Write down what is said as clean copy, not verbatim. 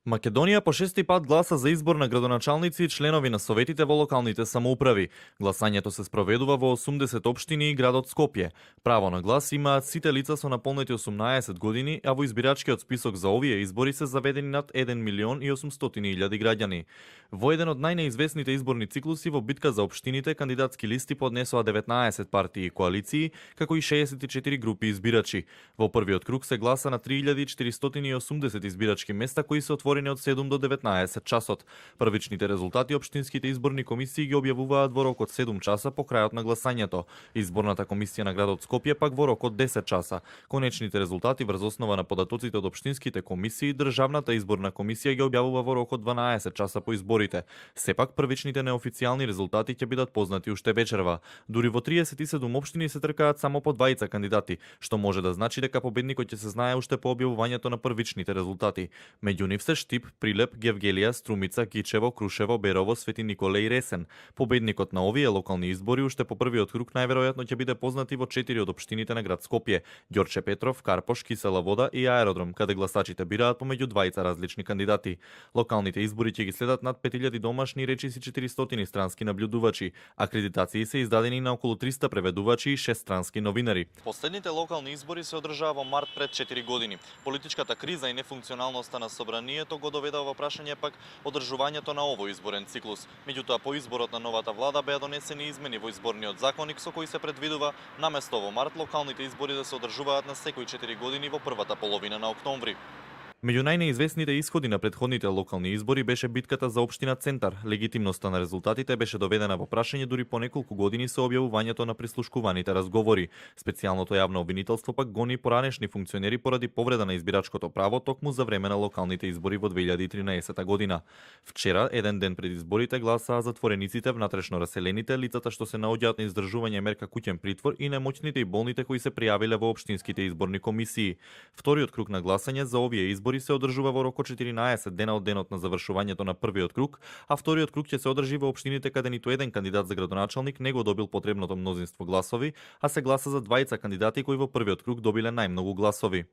Македонија по шести пат гласа за избор на градоначалници и членови на советите во локалните самоуправи. Гласањето се спроведува во 80 општини и градот Скопје. Право на глас имаат сите лица со наполнети 18 години, а во избирачкиот список за овие избори се заведени над 1 милион и 800 илјади граѓани. Во еден од најнеизвестните изборни циклуси во битка за општините, кандидатски листи поднесоа 19 партии и коалиции, како и 64 групи избирачи. Во првиот круг се гласа на 3480 избирачки места кои се отворени од 7 до 19 часот. Првичните резултати општинските изборни комисии ги објавуваат во рок од 7 часа по крајот на гласањето. Изборната комисија на градот Скопје пак во рок од 10 часа. Конечните резултати врз основа на податоците од општинските комисии, државната изборна комисија ги објавува во рок од 12 часа по изборите. Сепак првичните неофицијални резултати ќе бидат познати уште вечерва. Дури во 37 општини се тркаат само по двајца кандидати, што може да значи дека победникот ќе се знае уште по објавувањето на првичните резултати. Меѓу нив се Штип, Прилеп, Гевгелија, Струмица, Кичево, Крушево, Берово, Свети Николе и Ресен. Победникот на овие локални избори уште по првиот круг најверојатно ќе биде познат и во 4 од општините на град Скопје: Ѓорче Петров, Карпош, Кисела Вода и Аеродром, каде гласачите бираат помеѓу двајца различни кандидати. Локалните избори ќе ги следат над 5000 домашни и речиси 400 странски наблюдувачи. Акредитации се издадени на околу 300 преведувачи и 6 странски новинари. Последните локални избори се одржаа во март пред 4 години. Политичката криза и нефункционалноста на собранието го доведа во прашање пак одржувањето на овој изборен циклус. Меѓутоа, по изборот на новата влада беа донесени измени во изборниот законник со кои се предвидува наместо во март локалните избори да се одржуваат на секои 4 години во првата половина на октомври. Меѓу најнеизвестните исходи на претходните локални избори беше битката за општина Центар. Легитимноста на резултатите беше доведена во прашање дури по неколку години со објавувањето на прислушкуваните разговори. Специјалното јавно обвинителство пак гони поранешни функционери поради повреда на избирачкото право токму за време на локалните избори во 2013 година. Вчера, еден ден пред изборите, гласаа затворениците, внатрешно раселените, лицата што се наоѓаат на издржување мерка куќен притвор и немоќните и болните кои се пријавиле во општинските изборни комисии. Вториот круг на гласање за овие избори се одржува во рок од 14 дена од денот на завршувањето на првиот круг, а вториот круг ќе се одржи во општините каде ниту еден кандидат за градоначалник не го добил потребното мнозинство гласови, а се гласа за двајца кандидати кои во првиот круг добиле најмногу гласови.